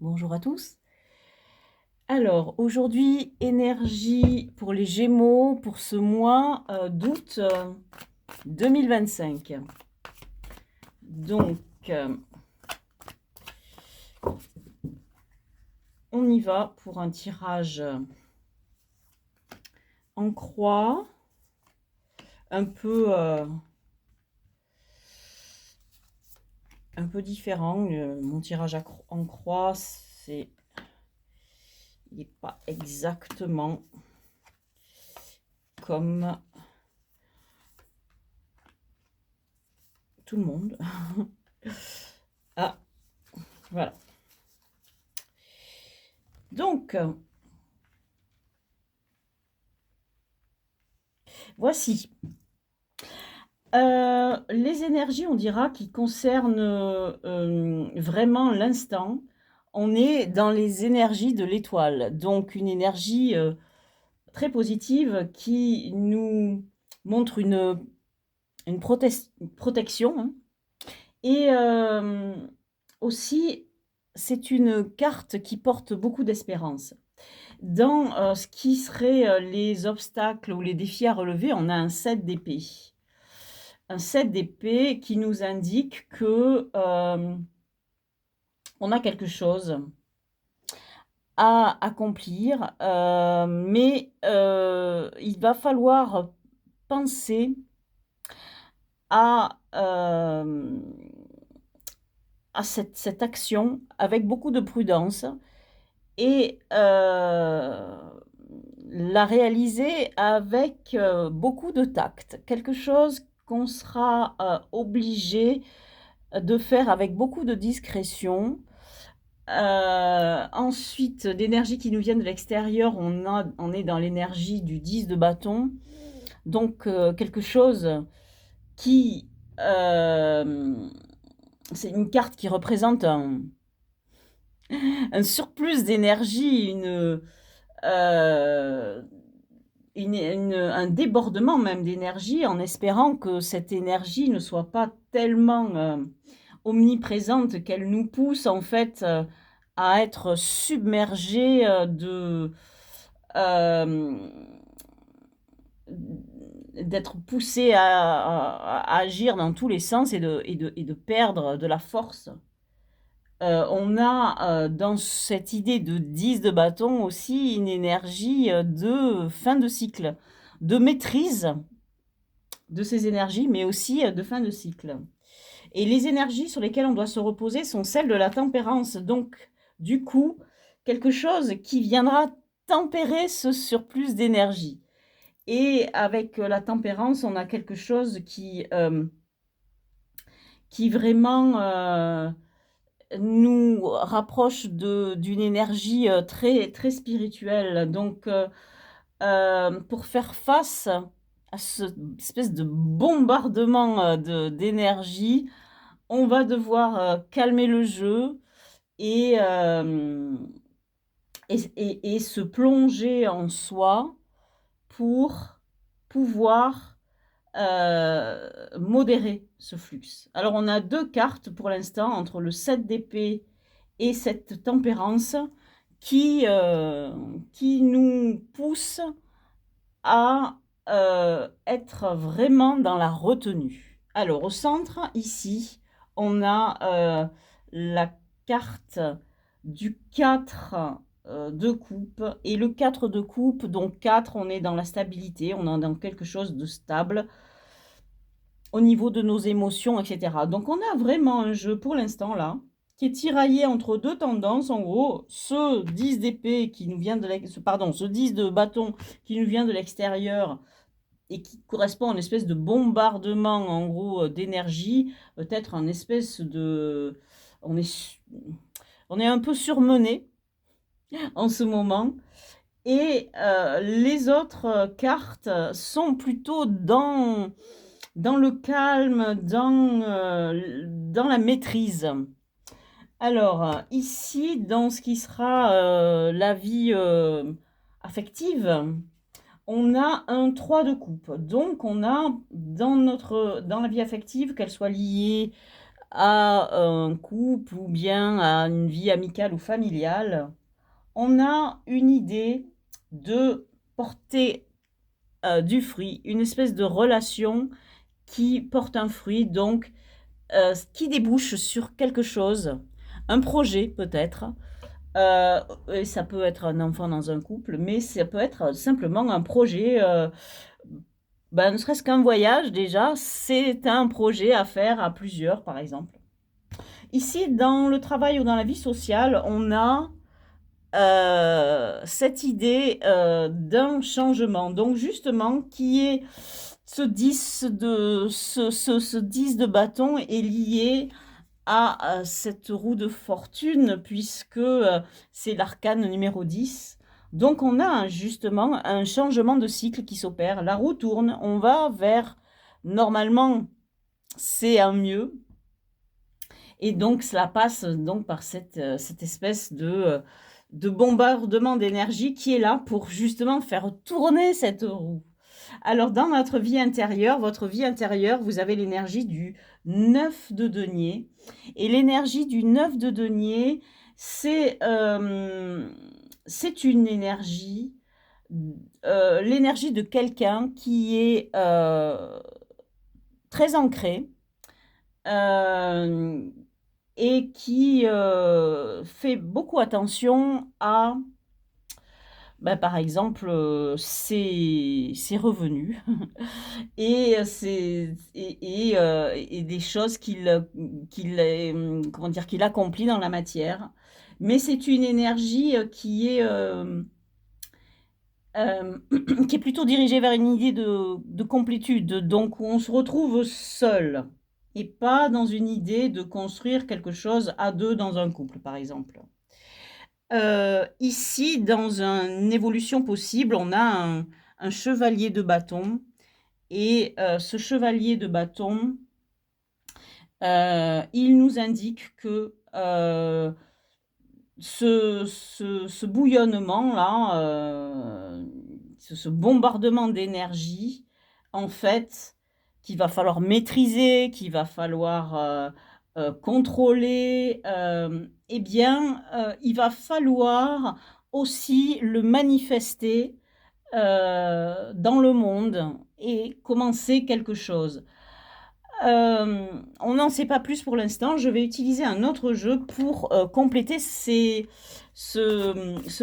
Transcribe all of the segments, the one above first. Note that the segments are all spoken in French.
Bonjour à tous. Alors, aujourd'hui, énergie pour les Gémeaux pour ce mois d'août 2025. Donc, on y va pour un tirage en croix, un peu différent. Mon tirage en croix, il n'est pas exactement comme tout le monde. Ah, voilà. Donc, voici. Les énergies, on dira, qui concernent vraiment l'instant. On est dans les énergies de l'étoile, donc une énergie très positive qui nous montre une protection, hein. Et aussi, c'est une carte qui porte beaucoup d'espérance. Dans ce qui serait les obstacles ou les défis à relever, on a un 7 d'épée. Un 7 d'épée qui nous indique que on a quelque chose à accomplir, mais il va falloir penser à, cette action avec beaucoup de prudence et la réaliser avec beaucoup de tact. Quelque chose qu'on sera obligé de faire avec beaucoup de discrétion. Ensuite, d'énergie qui nous viennent de l'extérieur, on est dans l'énergie du 10 de bâton. Donc, quelque chose qui... c'est une carte qui représente un surplus d'énergie, un débordement même d'énergie, en espérant que cette énergie ne soit pas tellement omniprésente qu'elle nous pousse en fait à être submergés d'être poussés à agir dans tous les sens et de perdre de la force. On a dans cette idée de 10 de bâton aussi une énergie de fin de cycle, de maîtrise de ces énergies, mais aussi de fin de cycle. Et les énergies sur lesquelles on doit se reposer sont celles de la tempérance. Donc, du coup, quelque chose qui viendra tempérer ce surplus d'énergie. Et avec la tempérance, on a quelque chose qui vraiment nous rapproche d'une énergie très, très spirituelle. Donc, pour faire face à cette espèce de bombardement d'énergie, on va devoir calmer le jeu et, et se plonger en soi pour pouvoir modérer ce flux. Alors, on a deux cartes pour l'instant entre le 7 d'épée et cette tempérance qui nous pousse à être vraiment dans la retenue. Alors, au centre, ici, on a la carte du 4 de coupe. Et le 4 de coupe, donc 4, on est dans la stabilité, on est dans quelque chose de stable au niveau de nos émotions, etc. Donc, on a vraiment un jeu pour l'instant là qui est tiraillé entre deux tendances, en gros, ce 10 d'épée qui nous vient ce 10 de bâton qui nous vient de l'extérieur et qui correspond à une espèce de bombardement, en gros, d'énergie, peut-être une espèce de... On est un peu surmené en ce moment. Et les autres cartes sont plutôt dans le calme, dans la maîtrise. Alors, ici, dans ce qui sera la vie affective, on a un 3 de coupe. Donc, on a dans la vie affective, qu'elle soit liée à un couple ou bien à une vie amicale ou familiale, on a une idée de porter, du fruit, une espèce de relation qui porte un fruit, donc qui débouche sur quelque chose, un projet peut-être, et ça peut être un enfant dans un couple, mais ça peut être simplement un projet, ne serait-ce qu'un voyage déjà, c'est un projet à faire à plusieurs, par exemple. Ici, dans le travail ou dans la vie sociale, on a cette idée d'un changement. Donc justement, qui est ce 10 de bâton est lié à cette roue de fortune, puisque c'est l'arcane numéro 10. Donc on a justement un changement de cycle qui s'opère. La roue tourne, on va vers, normalement, c'est un mieux. Et donc cela passe donc par cette espèce de bombardement d'énergie qui est là pour justement faire tourner cette roue. Alors dans notre vie intérieure, votre vie intérieure, vous avez l'énergie du 9 de denier. Et l'énergie du 9 de denier, c'est une énergie, l'énergie de quelqu'un qui est très ancré, et qui fait beaucoup attention à, par exemple, ses revenus et et des choses comment dire? Qu'il accomplit dans la matière. Mais c'est une énergie, qui est, qui est plutôt dirigée vers une idée de complétude, donc où on se retrouve seul et pas dans une idée de construire quelque chose à 2 dans un couple, par exemple. Ici, dans une évolution possible, on a un chevalier de bâton et ce chevalier de bâton, il nous indique que ce bouillonnement-là, ce bombardement d'énergie, en fait, qu'il va falloir maîtriser, qu'il va falloir contrôler, eh bien, il va falloir aussi le manifester dans le monde et commencer quelque chose. On n'en sait pas plus pour l'instant. Je vais utiliser un autre jeu pour compléter ce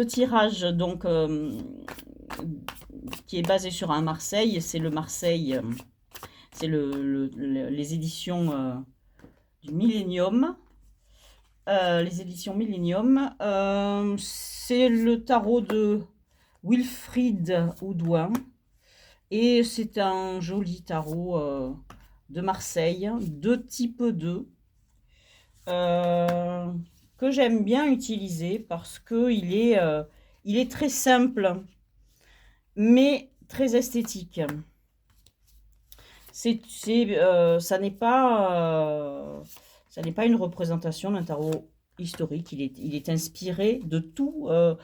tirage, donc qui est basé sur un Marseille. C'est le Marseille, c'est les éditions du Millennium. Les éditions Millennium. C'est le tarot de Wilfried Houdouin. Et c'est un joli tarot de Marseille, de type 2, que j'aime bien utiliser parce qu'il il est très simple, mais très esthétique. Ça n'est pas une représentation d'un tarot historique. Il est inspiré de tout un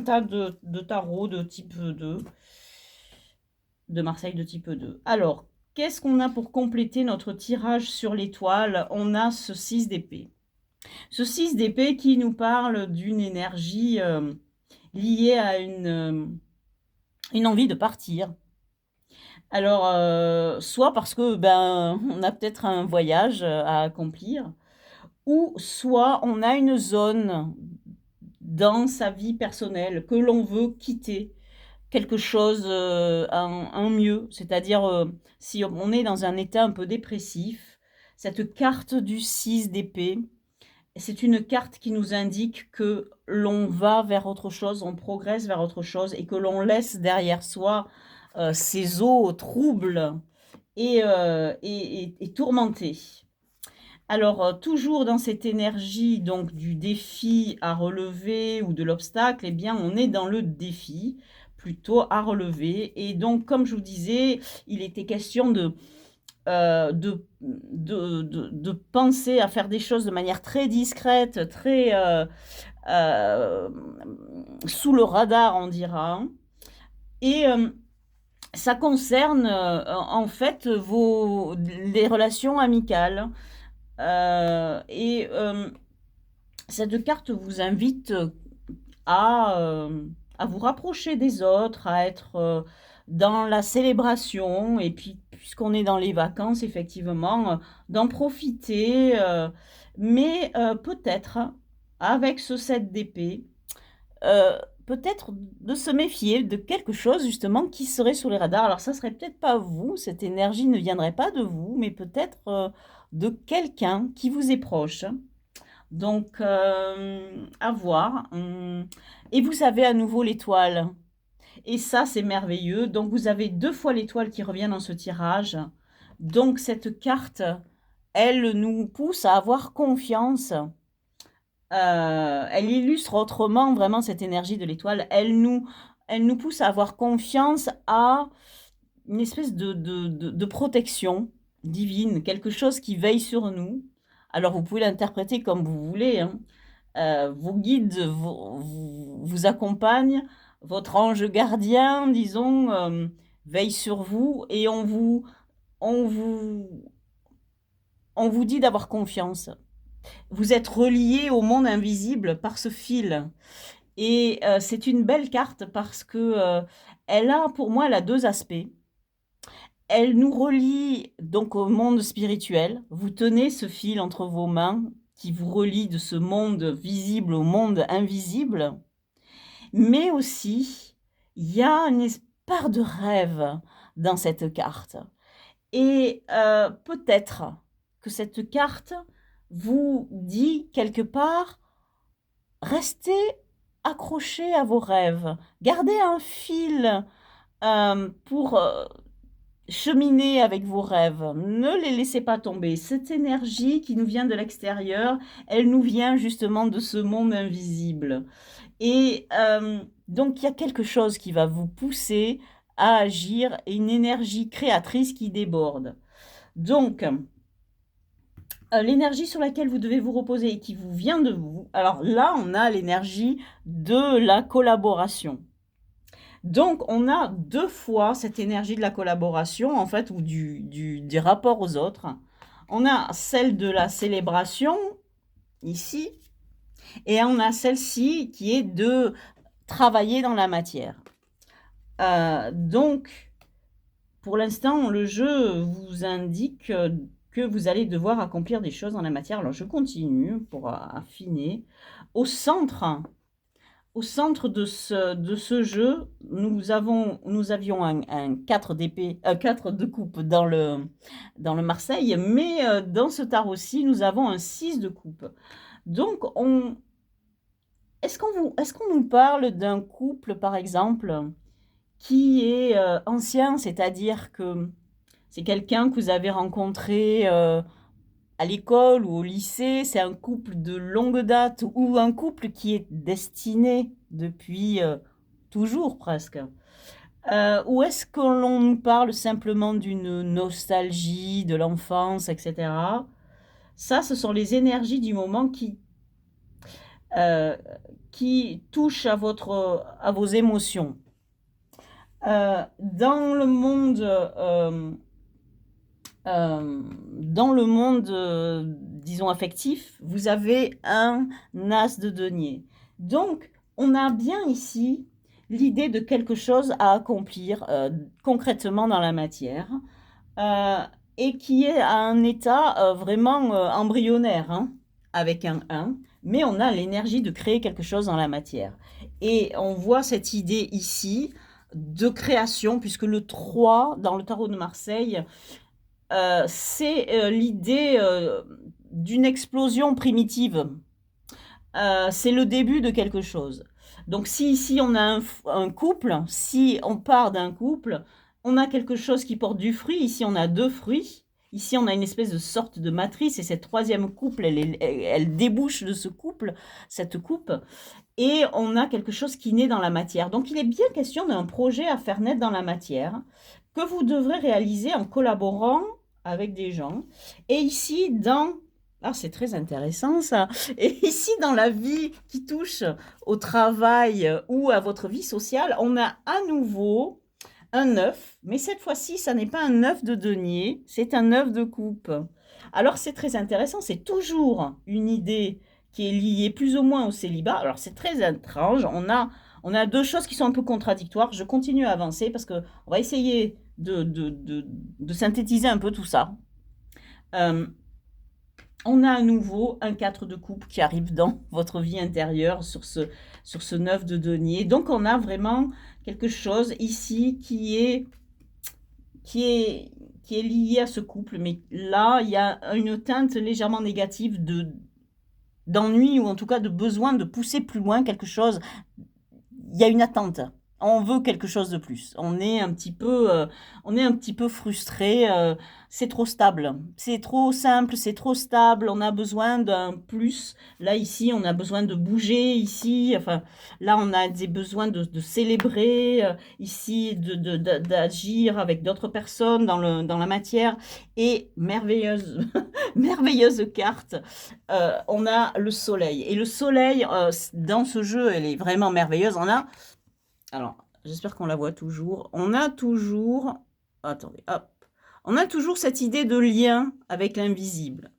tas de tarots de type 2, de Marseille de type 2. Alors, qu'est-ce qu'on a pour compléter notre tirage sur l'étoile? On a ce 6 d'épée. Ce 6 d'épée qui nous parle d'une énergie liée à une envie de partir. Alors, soit parce que on a peut-être un voyage à accomplir, ou soit on a une zone dans sa vie personnelle que l'on veut quitter, quelque chose, un mieux. C'est-à-dire, si on est dans un état un peu dépressif, cette carte du 6 d'épée, c'est une carte qui nous indique que l'on va vers autre chose, on progresse vers autre chose et que l'on laisse derrière soi ces eaux troubles et tourmentées. Alors, toujours dans cette énergie donc du défi à relever ou de l'obstacle, eh bien, on est dans le défi plutôt à relever. Et donc, comme je vous disais, il était question de penser à faire des choses de manière très discrète, très sous le radar, on dira. Et ça concerne en fait les relations amicales. Et cette carte vous invite à, à vous rapprocher des autres, à être dans la célébration, et puis puisqu'on est dans les vacances, effectivement, d'en profiter, mais peut-être avec ce 7 d'épée, peut-être de se méfier de quelque chose justement qui serait sur les radars. Alors ça serait peut-être pas vous, cette énergie ne viendrait pas de vous, mais peut-être de quelqu'un qui vous est proche. Donc, à voir. Et vous avez à nouveau l'étoile. Et ça, c'est merveilleux. Donc, vous avez 2 fois l'étoile qui revient dans ce tirage. Donc, cette carte, elle nous pousse à avoir confiance. Elle illustre autrement vraiment cette énergie de l'étoile. Elle nous pousse à avoir confiance à une espèce de protection divine, quelque chose qui veille sur nous. Alors, vous pouvez l'interpréter comme vous voulez, hein. Vos guides vous accompagnent, votre ange gardien, disons, veille sur vous et on vous, on vous dit d'avoir confiance. Vous êtes relié au monde invisible par ce fil. Et c'est une belle carte parce que pour moi, elle a 2 aspects. Elle nous relie donc au monde spirituel. Vous tenez ce fil entre vos mains qui vous relie de ce monde visible au monde invisible. Mais aussi, il y a une part de rêve dans cette carte. Et peut-être que cette carte vous dit quelque part, restez accrochés à vos rêves, gardez un fil pour cheminer avec vos rêves, ne les laissez pas tomber. Cette énergie qui nous vient de l'extérieur, elle nous vient justement de ce monde invisible. Et donc, il y a quelque chose qui va vous pousser à agir et une énergie créatrice qui déborde. Donc, l'énergie sur laquelle vous devez vous reposer et qui vous vient de vous, alors là, on a l'énergie de la collaboration. Donc, on a 2 fois cette énergie de la collaboration, en fait, ou des rapports aux autres. On a celle de la célébration, ici, et on a celle-ci qui est de travailler dans la matière. Donc, pour l'instant, le jeu vous indique que vous allez devoir accomplir des choses dans la matière. Alors, je continue pour affiner. Au centre de ce jeu, nous avions un 4 d'épée, 4 de coupe dans le Marseille, mais dans ce tarot-ci, nous avons un 6 de coupe. Donc, est-ce qu'on nous parle d'un couple, par exemple, qui est ancien, c'est-à-dire que c'est quelqu'un que vous avez rencontré à l'école ou au lycée, c'est un couple de longue date ou un couple qui est destiné depuis toujours presque. Ou est-ce que l'on nous parle simplement d'une nostalgie de l'enfance, etc. Ça, ce sont les énergies du moment euh, qui touchent à vos émotions. Dans le monde disons, affectif, vous avez un as de denier. Donc, on a bien ici l'idée de quelque chose à accomplir concrètement dans la matière et qui est à un état vraiment embryonnaire, hein, avec un 1, mais on a l'énergie de créer quelque chose dans la matière. Et on voit cette idée ici de création, puisque le 3 dans le tarot de Marseille, c'est l'idée d'une explosion primitive. C'est le début de quelque chose. Donc si ici on a un couple, si on part d'un couple, on a quelque chose qui porte du fruit. Ici on a 2 fruits. Ici on a une espèce de sorte de matrice et cette troisième couple, elle débouche de ce couple, cette coupe. Et on a quelque chose qui naît dans la matière. Donc il est bien question d'un projet à faire naître dans la matière que vous devrez réaliser en collaborant avec des gens. Et ici, c'est très intéressant ça. Et ici, dans la vie qui touche au travail ou à votre vie sociale, on a à nouveau un 9. Mais cette fois-ci, ça n'est pas un 9 de denier, c'est un 9 de coupe. Alors c'est très intéressant, c'est toujours une idée qui est liée plus ou moins au célibat. Alors c'est très étrange, on a deux choses qui sont un peu contradictoires. Je continue à avancer parce qu'on va essayer de synthétiser un peu tout ça. Euh, on a à nouveau un 4 de coupe qui arrive dans votre vie intérieure sur ce 9 de denier. Donc on a vraiment quelque chose ici qui est, qui est lié à ce couple. Mais là, il y a une teinte légèrement négative d'ennui ou en tout cas de besoin de pousser plus loin quelque chose. Il y a une attente. On veut quelque chose de plus. On est un petit peu frustré. C'est trop stable. C'est trop simple, c'est trop stable. On a besoin d'un plus. Là, ici, on a besoin de bouger. Ici, enfin, là, on a des besoins de célébrer. Ici, d'agir avec d'autres personnes dans la matière. Et merveilleuse, merveilleuse carte. On a le soleil. Et le soleil, dans ce jeu, elle est vraiment merveilleuse. Alors, j'espère qu'on la voit toujours. On a toujours, attendez, hop, on a toujours cette idée de lien avec l'invisible.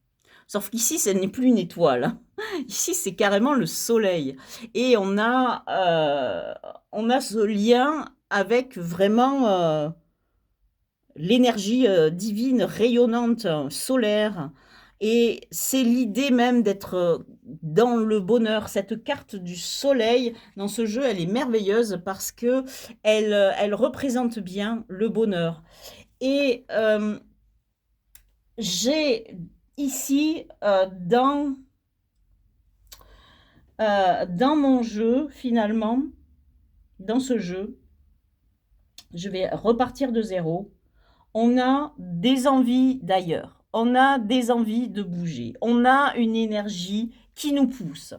Sauf qu'ici, ce n'est plus une étoile, hein. Ici, c'est carrément le soleil. Et on a ce lien avec vraiment l'énergie divine, rayonnante, solaire. Et c'est l'idée même d'être dans le bonheur. Cette carte du soleil dans ce jeu, elle est merveilleuse parce que elle représente bien le bonheur. Et j'ai ici dans mon jeu, finalement, dans ce jeu, je vais repartir de zéro. On a des envies d'ailleurs, on a des envies de bouger, on a une énergie qui nous pousse.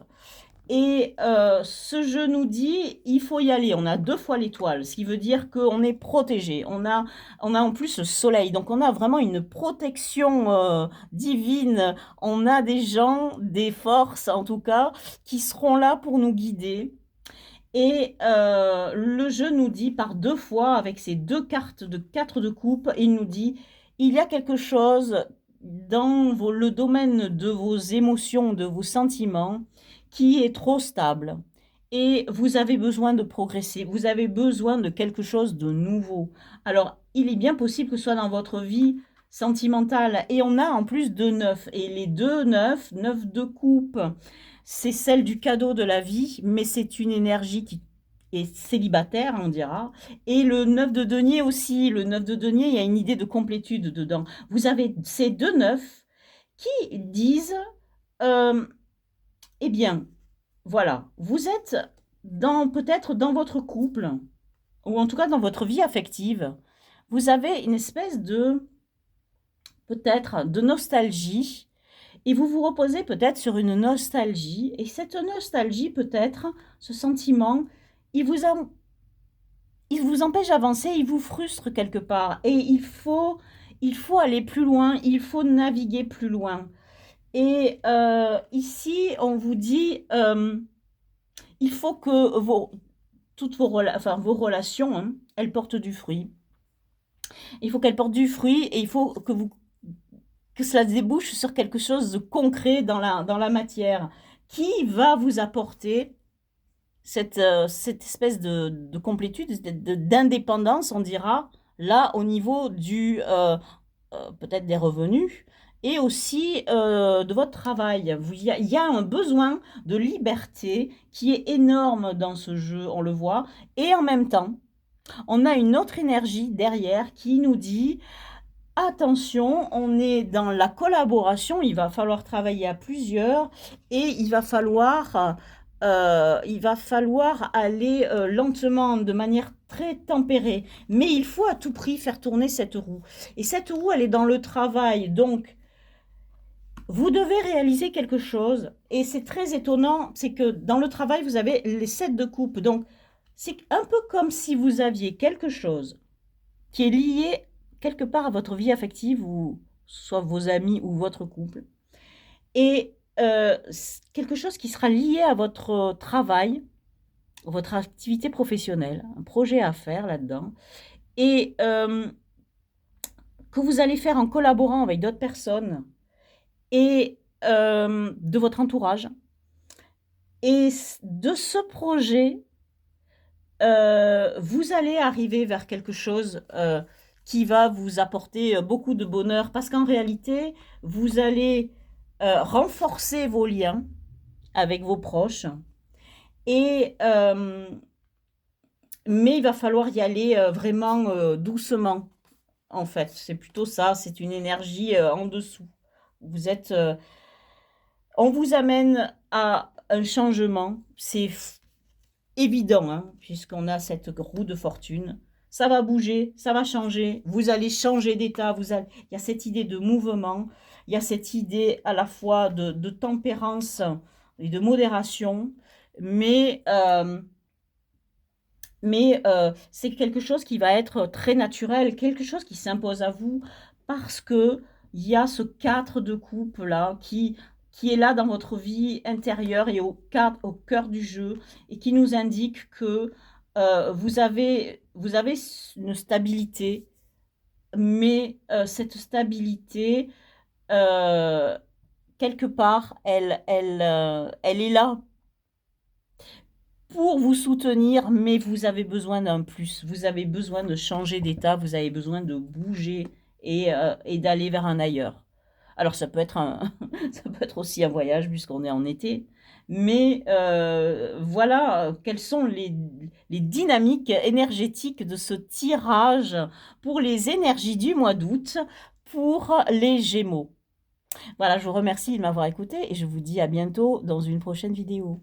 Et ce jeu nous dit, il faut y aller. On a 2 fois l'étoile, ce qui veut dire qu'on est protégé. On a en plus le soleil, donc on a vraiment une protection divine. On a des gens, des forces en tout cas, qui seront là pour nous guider. Et le jeu nous dit par 2 fois, avec ces 2 cartes de 4 de coupe, il nous dit, il y a quelque chose dans le domaine de vos émotions, de vos sentiments, qui est trop stable. Et vous avez besoin de progresser, vous avez besoin de quelque chose de nouveau. Alors, il est bien possible que ce soit dans votre vie sentimentale. Et on a en plus 2 neufs. Et les 2 neufs, 9 de coupe, c'est celle du cadeau de la vie, mais c'est une énergie qui est célibataire, on dira. Et le 9 de denier aussi. Le 9 de denier, il y a une idée de complétude dedans. Vous avez ces 2 neufs qui disent, eh bien, voilà, vous êtes peut-être dans votre couple, ou en tout cas dans votre vie affective, vous avez une espèce peut-être, de nostalgie, et vous vous reposez peut-être sur une nostalgie, et cette nostalgie peut-être, ce sentiment, il vous, il vous empêche d'avancer, il vous frustre quelque part, et il faut aller plus loin, il faut naviguer plus loin. Et ici, on vous dit, il faut que toutes vos relations, hein, elles portent du fruit. Il faut qu'elles portent du fruit et il faut que cela débouche sur quelque chose de concret dans la matière qui va vous apporter cette espèce de complétude, d'indépendance, on dira, là, au niveau peut-être des revenus, et aussi de votre travail. Il y a un besoin de liberté qui est énorme dans ce jeu, on le voit, et en même temps, on a une autre énergie derrière qui nous dit, attention, on est dans la collaboration, il va falloir travailler à plusieurs, et il va falloir aller lentement, de manière très tempérée. Mais il faut à tout prix faire tourner cette roue. Et cette roue, elle est dans le travail. Donc, vous devez réaliser quelque chose. Et c'est très étonnant, c'est que dans le travail, vous avez les 7 de coupe. Donc, c'est un peu comme si vous aviez quelque chose qui est lié quelque part à votre vie affective, ou soit vos amis ou votre couple. Et quelque chose qui sera lié à votre travail, votre activité professionnelle, un projet à faire là-dedans, et que vous allez faire en collaborant avec d'autres personnes, et de votre entourage. Et de ce projet, vous allez arriver vers quelque chose qui va vous apporter beaucoup de bonheur, parce qu'en réalité, vous allez renforcer vos liens avec vos proches, et, mais il va falloir y aller vraiment doucement, en fait. C'est plutôt ça, c'est une énergie en dessous. Vous êtes, on vous amène à un changement, c'est évident, hein, puisqu'on a cette roue de fortune. Ça va bouger, ça va changer, vous allez changer d'état, il y a cette idée de mouvement, il y a cette idée à la fois de tempérance et de modération, mais, c'est quelque chose qui va être très naturel, quelque chose qui s'impose à vous, parce que il y a ce 4 de coupe là qui est là dans votre vie intérieure et au cœur du jeu, et qui nous indique que vous avez une stabilité, mais cette stabilité, euh, quelque part, elle est là pour vous soutenir, mais vous avez besoin d'un plus. Vous avez besoin de changer d'état, vous avez besoin de bouger et d'aller vers un ailleurs. Alors ça peut être ça peut être aussi un voyage puisqu'on est en été, mais voilà quelles sont les dynamiques énergétiques de ce tirage pour les énergies du mois d'août pour les Gémeaux. Voilà, je vous remercie de m'avoir écouté et je vous dis à bientôt dans une prochaine vidéo.